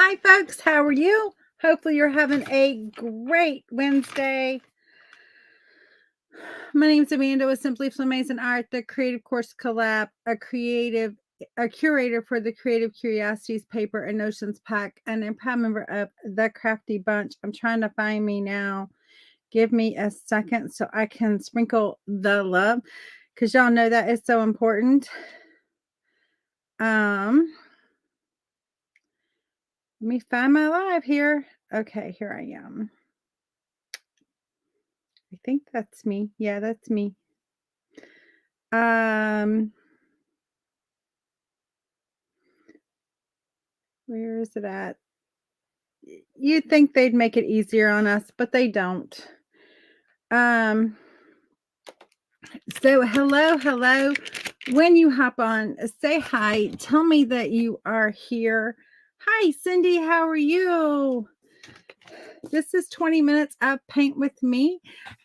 Hi, folks. How are you? Hopefully, you're having a great Wednesday. My name is Amanda with Simply Flamazing Art, the Creative Course Collab, a curator for the Creative Curiosities paper and notions pack, and a proud member of the Crafty Bunch. I'm trying to find me now. Give me a second so I can sprinkle the love, because y'all know that is so important. Let me find my live here. Okay, here I am. I think that's me. Yeah, that's me. Where is it at? You'd think they'd make it easier on us, but they don't. So hello. When you hop on, say hi. Tell me that you are here. Hi, Cindy. How are you? This is 20 minutes of paint with me.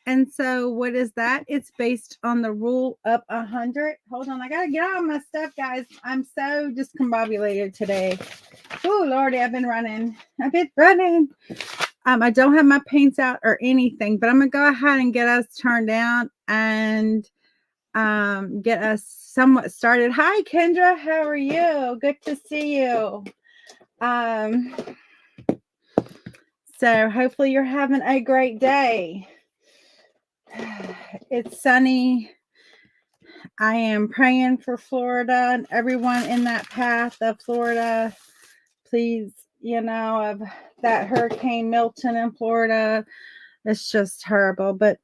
And so what is that? It's based on the rule of 100. Hold on. I got to get all my stuff, guys. I'm so discombobulated today. Oh, Lordy, I've been running. I don't have my paints out or anything, but I'm going to go ahead and get us turned down and get us somewhat started. Hi, Kendra. How are you? Good to see you. So hopefully you're having a great day. It's sunny. I am praying for Florida and everyone in that path of Florida. Please, of that Hurricane Milton in Florida. It's just horrible. But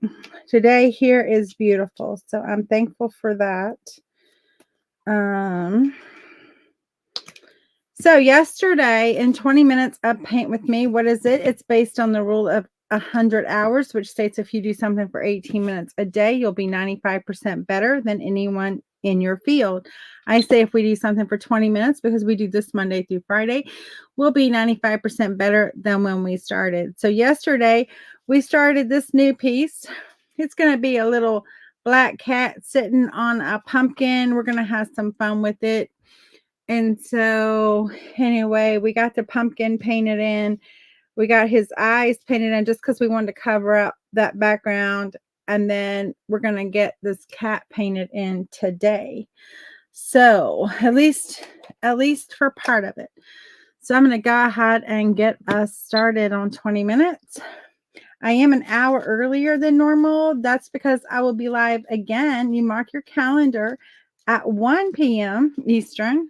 today here is beautiful. So I'm thankful for that. So yesterday in 20 minutes of paint with me, what is it? It's based on the rule of 100 hours, which states if you do something for 18 minutes a day, you'll be 95% better than anyone in your field. I say if we do something for 20 minutes, because we do this Monday through Friday, we'll be 95% better than when we started. So yesterday we started this new piece. It's going to be a little black cat sitting on a pumpkin. We're going to have some fun with it. And so anyway, we got the pumpkin painted in. We got his eyes painted in just because we wanted to cover up that background. And then we're going to get this cat painted in today. So at least for part of it. So I'm going to go ahead and get us started on 20 minutes. I am an hour earlier than normal. That's because I will be live again. You mark your calendar at 1 p.m. Eastern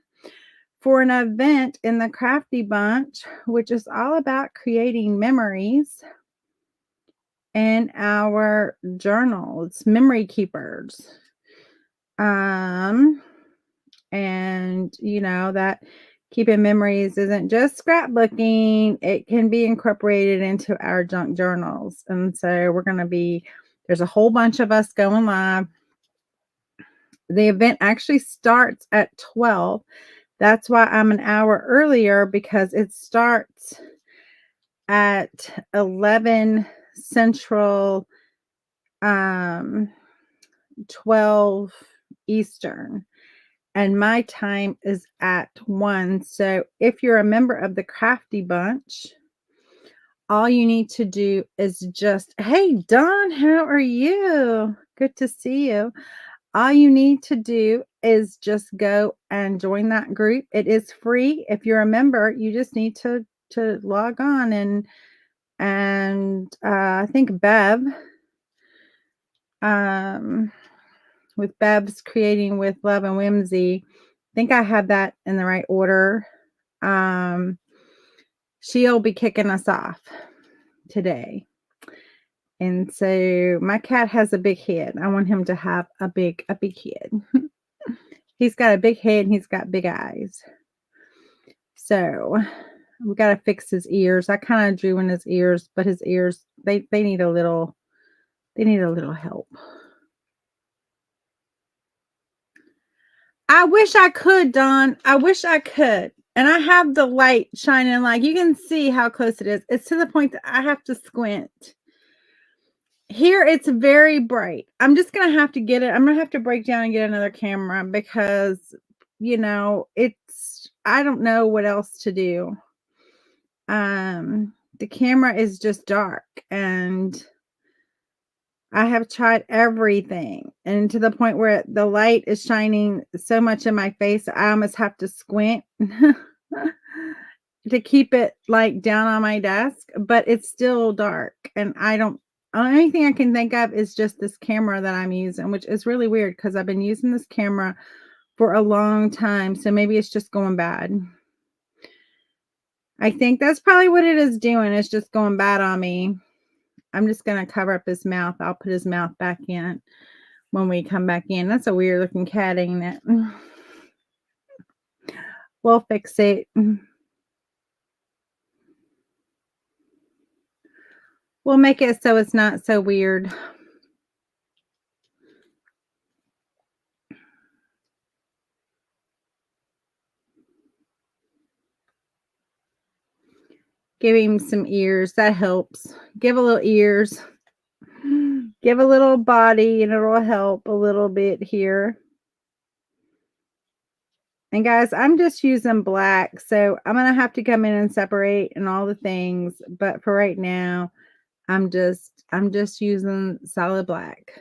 for an event in the Crafty Bunch, which is all about creating memories in our journal. It's memory keepers. And that keeping memories isn't just scrapbooking. It can be incorporated into our junk journals. And so there's a whole bunch of us going live. The event actually starts at 12. That's why I'm an hour earlier, because it starts at 11 Central, 12 Eastern. And my time is at 1. So if you're a member of the Crafty Bunch, all you need to do is hey, Dawn, how are you? Good to see you. All you need to do is just go and join that group. It is free. If you're a member, you just need to log on and I think Bev, with Bev's Creating with Love and Whimsy, I think I have that in the right order. She'll be kicking us off today. And so my cat has a big head. I want him to have a big head. He's got a big head and he's got big eyes. So we got to fix his ears. I kind of drew in his ears, but his ears, they need a little help. I wish I could, Dawn. I wish I could. And I have the light shining, like you can see how close it is. It's to the point that I have to squint. Here it's very bright. I'm just going to have to get it. I'm going to have to break down and get another camera because, I don't know what else to do. The camera is just dark, and I have tried everything, and to the point where the light is shining so much in my face, I almost have to squint to keep it, like, down on my desk, but it's still dark, and I don't only thing I can think of is just this camera that I'm using, which is really weird because 'cause I've been using this camera for a long time, so maybe it's just going bad. I think that's probably what it is doing, it's just going bad on me. I'm just gonna cover up his mouth. I'll put his mouth back in when we come back in. That's a weird looking cat, ain't it? We'll fix it. We'll make it so it's not so weird. Give him some ears. That helps. Give a little ears. Give a little body, and it'll help a little bit here. And guys, I'm just using black, so I'm gonna have to come in and separate and all the things. But for right now, I'm just using solid black.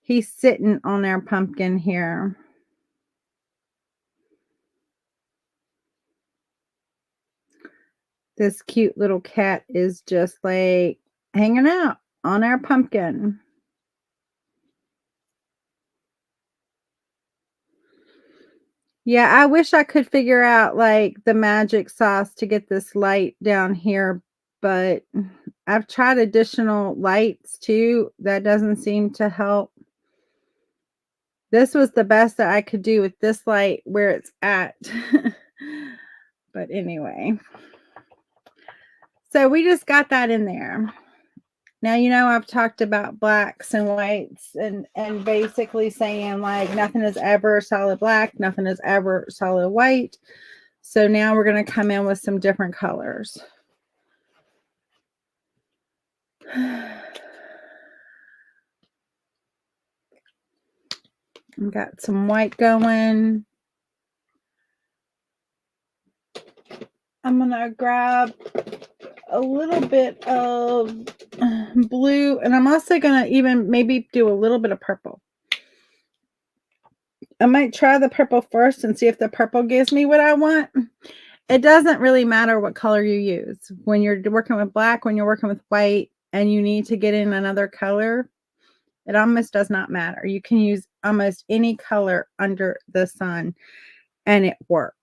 He's sitting on our pumpkin here. This cute little cat is just like hanging out on our pumpkin. Yeah, I wish I could figure out like the magic sauce to get this light down here, but I've tried additional lights too. That doesn't seem to help. This was the best that I could do with this light where it's at. But anyway, so we just got that in there. Now, I've talked about blacks and whites and basically saying like nothing is ever solid black, nothing is ever solid white. So now we're going to come in with some different colors. I've got some white going. I'm going to grab a little bit of blue, and I'm also going to even maybe do a little bit of purple. I might try the purple first and see if the purple gives me what I want. It doesn't really matter what color you use. When you're working with black, when you're working with white, and you need to get in another color, it almost does not matter. You can use almost any color under the sun and it work.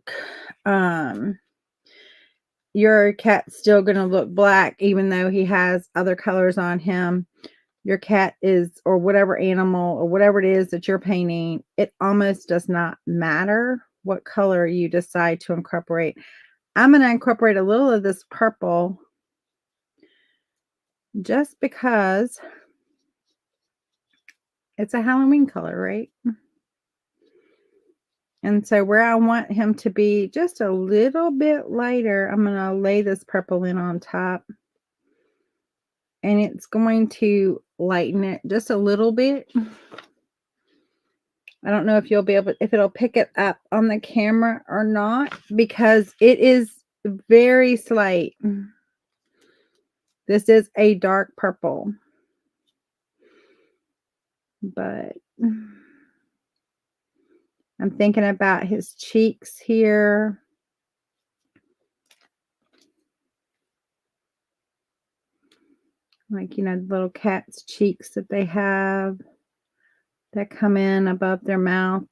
Your cat's still going to look black even though he has other colors on him. Your cat is, or whatever animal or whatever it is that you're painting, it almost does not matter what color you decide to incorporate. I'm going to incorporate a little of this purple just because it's a Halloween color, right? And so where I want him to be just a little bit lighter, I'm going to lay this purple in on top. And it's going to lighten it just a little bit. I don't know if if it'll pick it up on the camera or not, because it is very slight. This is a dark purple. But I'm thinking about his cheeks here. Like, the little cat's cheeks that they have that come in above their mouth.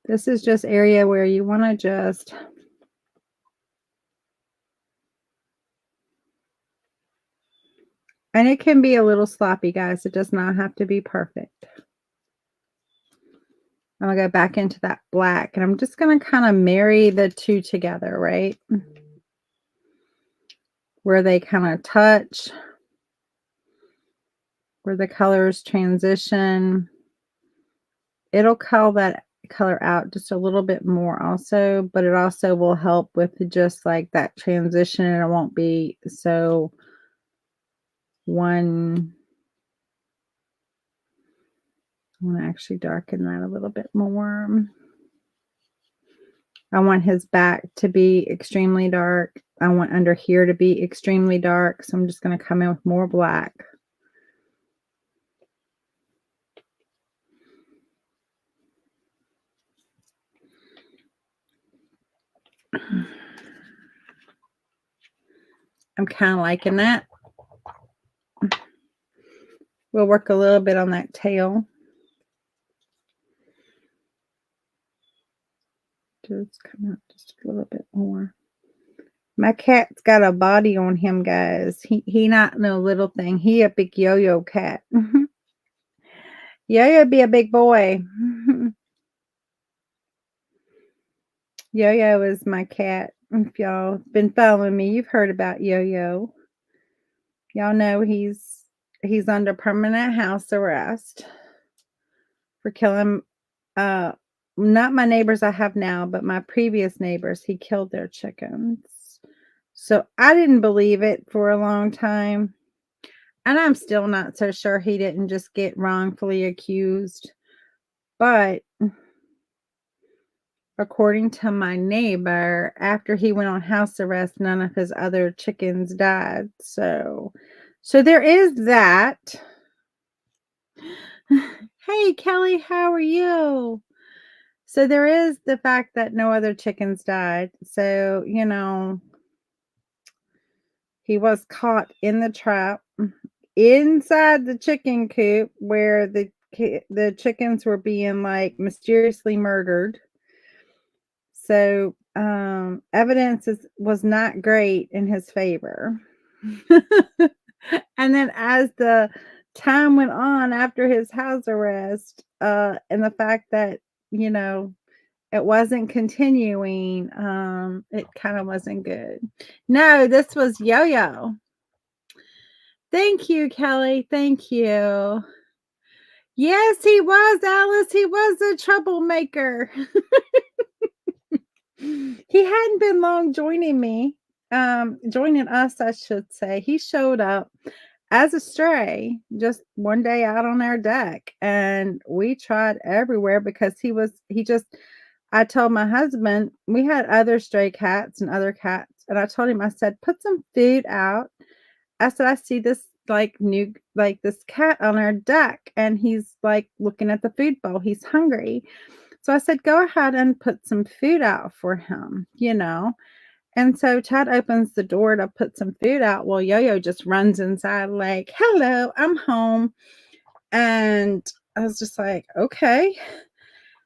This is just area where you want to just and it can be a little sloppy, guys. It does not have to be perfect. I'm going to go back into that black, and I'm just going to kind of marry the two together, right? Where they kind of touch, where the colors transition. It'll call that color out just a little bit more also, but it also will help with just like that transition, and it won't be so one I want to actually darken that a little bit more. I want his back to be extremely dark. I want under here to be extremely dark. So I'm just going to come in with more black. I'm kind of liking that. We'll work a little bit on that tail. Just come out just a little bit more. My cat's got a body on him, guys. He not no little thing. He a big yo-yo cat. Yo-yo be a big boy. Yo-yo is my cat. If y'all been following me, you've heard about Yo-yo. Y'all know he's under permanent house arrest for killing not my neighbors I have now, but my previous neighbors. He killed their chickens. So I didn't believe it for a long time. And I'm still not so sure he didn't just get wrongfully accused. But according to my neighbor, after he went on house arrest, none of his other chickens died. So there is that. Hey, Kelly, how are you? So there is the fact that no other chickens died. So, you know, he was caught in the trap inside the chicken coop where the chickens were being like mysteriously murdered. So evidence was not great in his favor. And then as the time went on after his house arrest, and the fact that, you know, it wasn't continuing, it kind of wasn't good. No, this was Yo-Yo. Thank you, Kelly. Thank you. Yes, he was, Alice. He was a troublemaker. He hadn't been long joining me. Joining us, I should say. He showed up as a stray just one day out on our deck, and we tried everywhere because I told my husband we had other stray cats and other cats, and I told him, I said, put some food out. I said, I see this this cat on our deck, and he's like looking at the food bowl. He's hungry. So I said, go ahead and put some food out for him, you know. And so Chad opens the door to put some food out. Well, Yo-Yo just runs inside like, hello, I'm home. And I was just like, okay.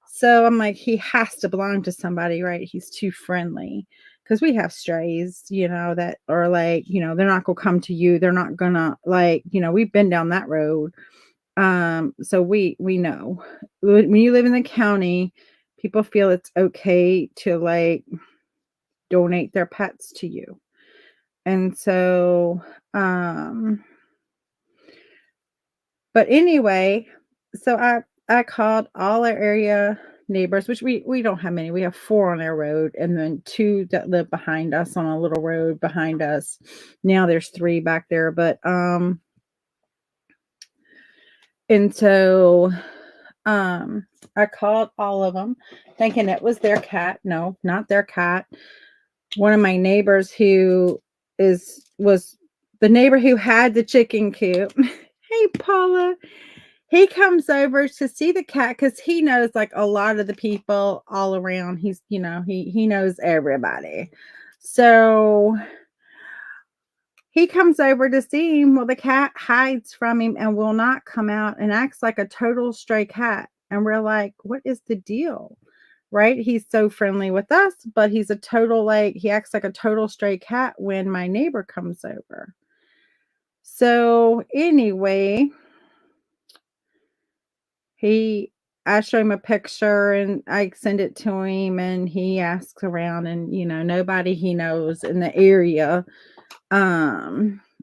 So I'm like, he has to belong to somebody, right? He's too friendly. Because we have strays, you know, that are like, you know, they're not going to come to you. They're not going to like, you know, we've been down that road. So we know when you live in the county, people feel it's okay to like donate their pets to you. And so, but anyway, so I called all our area neighbors, which we don't have many. We have 4 on our road, and then 2 that live behind us on a little road behind us. Now there's 3 back there, but and so I called all of them thinking it was their cat. No, not their cat. One of my neighbors who was the neighbor who had the chicken coop. Hey, Paula. He comes over to see the cat because he knows like a lot of the people all around. He's, you know, he knows everybody. So he comes over to see him. Well, the cat hides from him and will not come out and acts like a total stray cat. And we're like, what is the deal? Right? He's so friendly with us, but he's a total, like, he acts like a total stray cat when my neighbor comes over. So anyway, I show him a picture and I send it to him, and he asks around, and, you know, nobody he knows in the area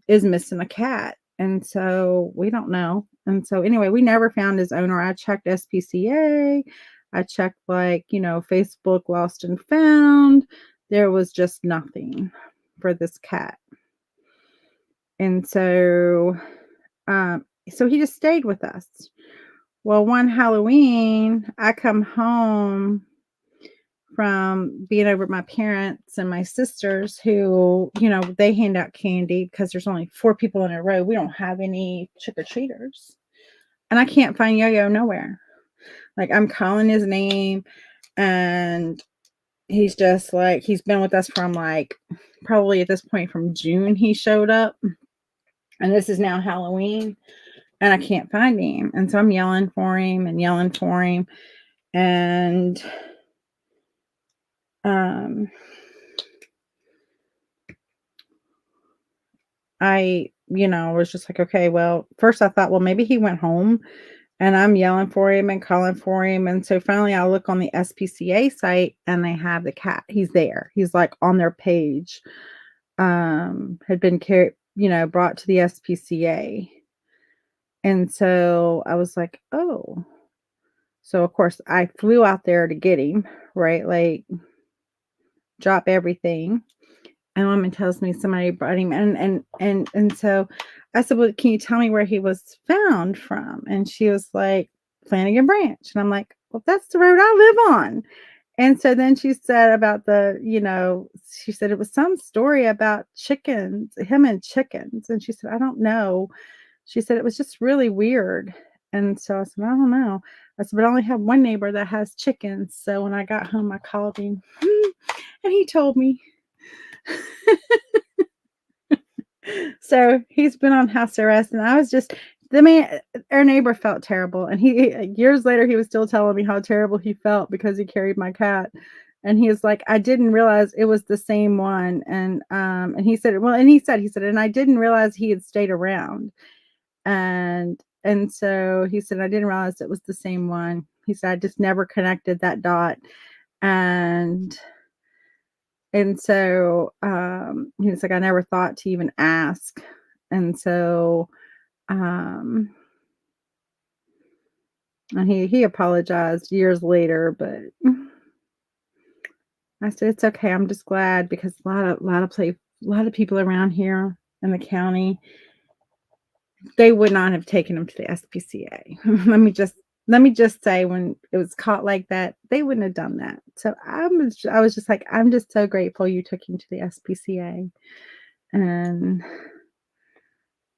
is missing a cat. And so we don't know. And so anyway, we never found his owner. I checked SPCA. I checked, like, you know, Facebook lost and found. There was just nothing for this cat. And so he just stayed with us. Well, one Halloween, I come home from being over at my parents and my sisters who, they hand out candy because there's only 4 people in a row. We don't have any trick-or-treaters. And I can't find Yo-Yo nowhere. Like, I'm calling his name, and he's just like, he's been with us from like, probably at this point from June he showed up. And this is now Halloween, and I can't find him. And so I'm yelling for him and yelling for him. And I, was just like, okay, well, first I thought, well, maybe he went home, and I'm yelling for him and calling for him. And so finally I look on the SPCA site, and they have the cat. He's there. He's like on their page. Had been carried, brought to the SPCA. And so I was like, oh. So of course I flew out there to get him, right? Like, drop everything. And Mama tells me somebody brought him, and so I said, well, can you tell me where he was found from? And she was like, Flanagan Branch. And I'm like, well, that's the road I live on. And so then she said about she said it was some story about chickens, him and chickens. And she said, I don't know. She said it was just really weird. And so I said, I don't know. I said, but I only have one neighbor that has chickens. So when I got home, I called him and he told me. So he's been on house arrest, and I was just, our neighbor felt terrible, and he years later he was still telling me how terrible he felt because he carried my cat, and he was like, I didn't realize it was the same one. And he said, well, and he said, and I didn't realize he had stayed around, and so he said, I didn't realize it was the same one. He said, I just never connected that dot. And so, he was like, I never thought to even ask. And so, and he apologized years later, but I said, it's okay. I'm just glad, because a lot of people around here in the county, they would not have taken him to the SPCA. Let me just say, when it was caught like that, they wouldn't have done that. So I was just like, I'm just so grateful you took him to the SPCA.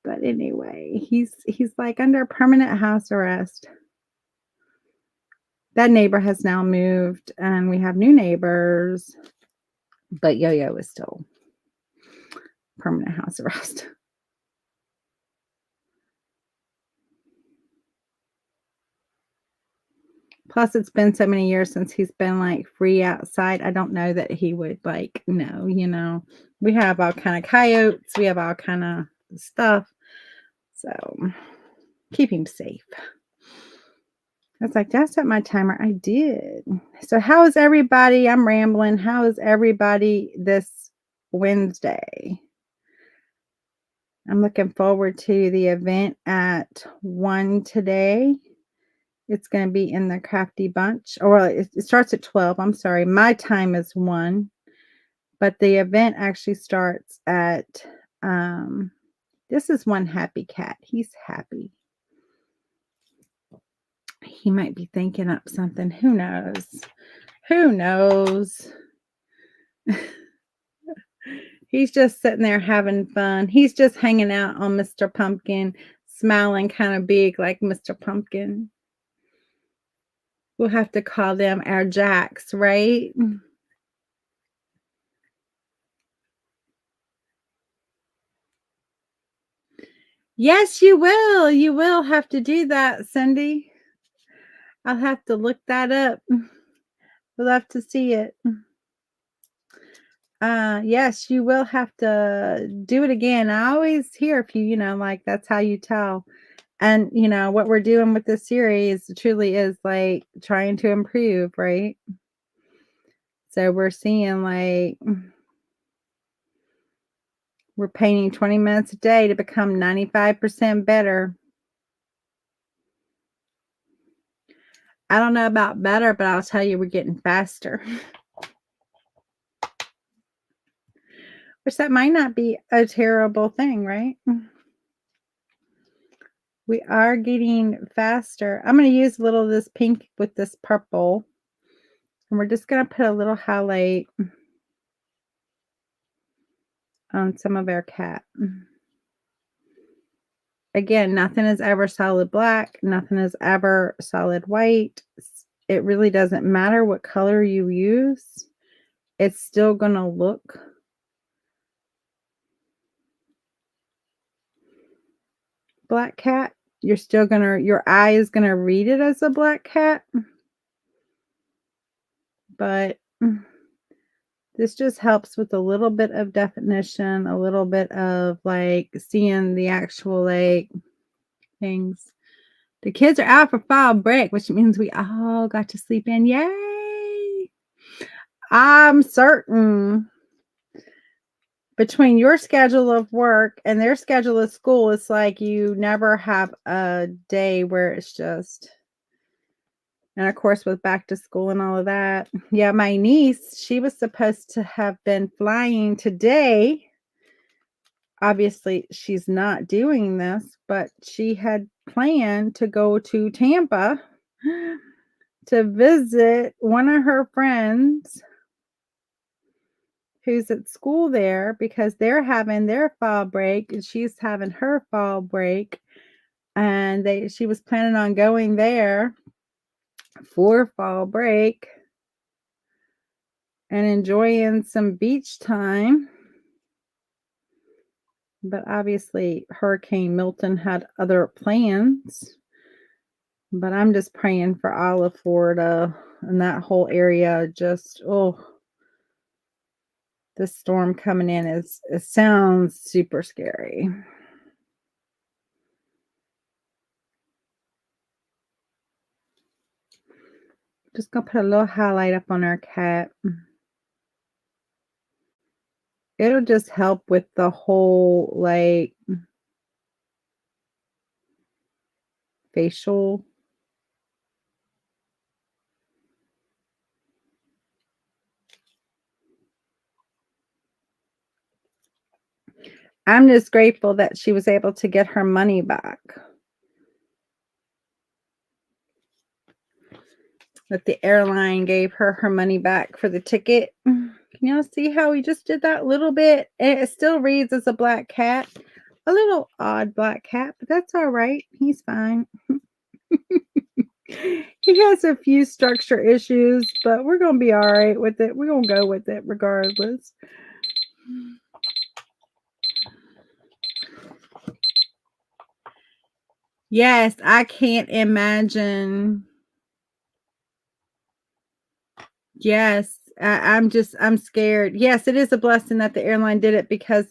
But anyway, he's like under permanent house arrest. That neighbor has now moved, and we have new neighbors, but Yo-Yo is still permanent house arrest. Plus, it's been so many years since he's been like free outside. I don't know that he would know. We have all kind of coyotes. We have all kind of stuff. So keep him safe. I was like, did I set my timer? I did. So how is everybody? I'm rambling. How is everybody this Wednesday? I'm looking forward to the event at 1 today. It's going to be in the Crafty Bunch. Or it starts at 12. I'm sorry. My time is 1. But the event actually starts at, this is one happy cat. He's happy. He might be thinking up something. Who knows? Who knows? He's just sitting there having fun. He's just hanging out on Mr. Pumpkin, smiling kind of big like Mr. Pumpkin. We'll have to call them our Jacks, right? Yes, you will. You will have to do that, Cindy. I'll have to look that up. We'll have to see it. Yes, you will have to do it again. I always hear if you, like, that's how you tell. And, what we're doing with this series truly is like trying to improve, right? So we're seeing like, we're painting 20 minutes a day to become 95% better. I don't know about better, but I'll tell you, we're getting faster. Which that might not be a terrible thing, right? We are getting faster. I'm going to use a little of this pink with this purple. And we're just going to put a little highlight on some of our cat. Again, nothing is ever solid black. Nothing is ever solid white. It really doesn't matter what color you use. It's still going to look black cat. You're still going to, your eye is going to read it as a black cat. But this just helps with a little bit of definition, a little bit of like seeing the actual like things. The kids are out for fall break, which means we all got to sleep in. Yay! I'm certain between your schedule of work and their schedule of school, it's like you never have a day where it's just, and of course with back to school and all of that. Yeah, my niece, she was supposed to have been flying today. Obviously, she's not doing this, but she had planned to go to Tampa to visit one of her friends who's at school there because they're having their fall break and she's having her fall break. And she was planning on going there for fall break and enjoying some beach time. But obviously, Hurricane Milton had other plans. But I'm just praying for all of Florida and that whole area. Just, oh, this storm coming in it sounds super scary. Just gonna put a little highlight up on our cat. It'll just help with the whole like facial. I'm just grateful that she was able to get her money back. That the airline gave her money back for the ticket. Can y'all see how we just did that little bit? And it still reads as a black cat. A little odd black cat, but that's all right. He's fine. He has a few structure issues, but we're going to be all right with it. We're going to go with it regardless. Yes, I can't imagine. Yes, I'm scared. Yes, it is a blessing that the airline did it because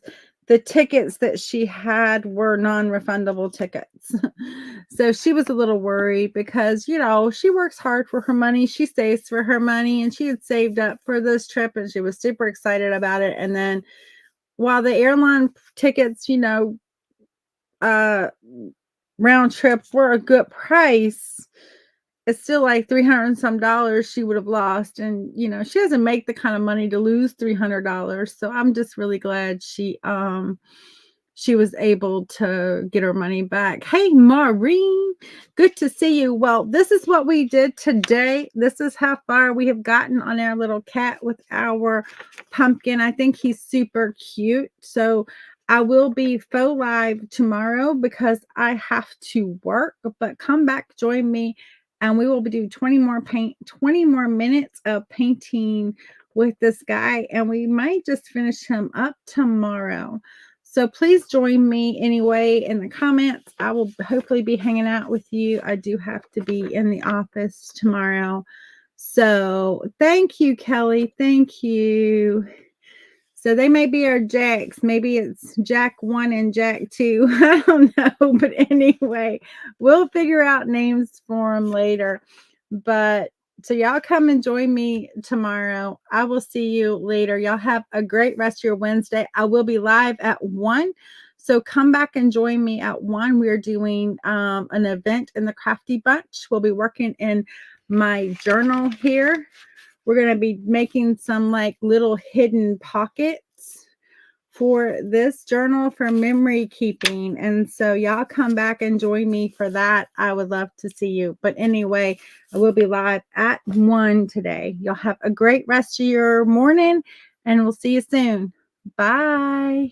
the tickets that she had were non-refundable tickets. So she was a little worried because, she works hard for her money. She saves for her money and she had saved up for this trip and she was super excited about it. And then while the airline tickets, round trip were a good price, it's still like $300 and some dollars she would have lost. And, she doesn't make the kind of money to lose $300. So I'm just really glad she was able to get her money back. Hey, Maureen, good to see you. Well, this is what we did today. This is how far we have gotten on our little cat with our pumpkin. I think he's super cute. So I will be faux live tomorrow because I have to work, but come back, join me, and we will do 20 more minutes of painting with this guy, and we might just finish him up tomorrow. So please join me anyway in the comments. I will hopefully be hanging out with you. I do have to be in the office tomorrow. So thank you, Kelly. Thank you. So they may be our Jacks. Maybe it's Jack 1 and Jack 2. I don't know. But anyway, we'll figure out names for them later. But so y'all come and join me tomorrow. I will see you later. Y'all have a great rest of your Wednesday. I will be live at 1. So come back and join me at 1. We're doing an event in the Crafty Bunch. We'll be working in my journal here. We're going to be making some like little hidden pockets for this journal for memory keeping. And so y'all come back and join me for that. I would love to see you. But anyway, I will be live at 1 today. Y'all have a great rest of your morning, and we'll see you soon. Bye.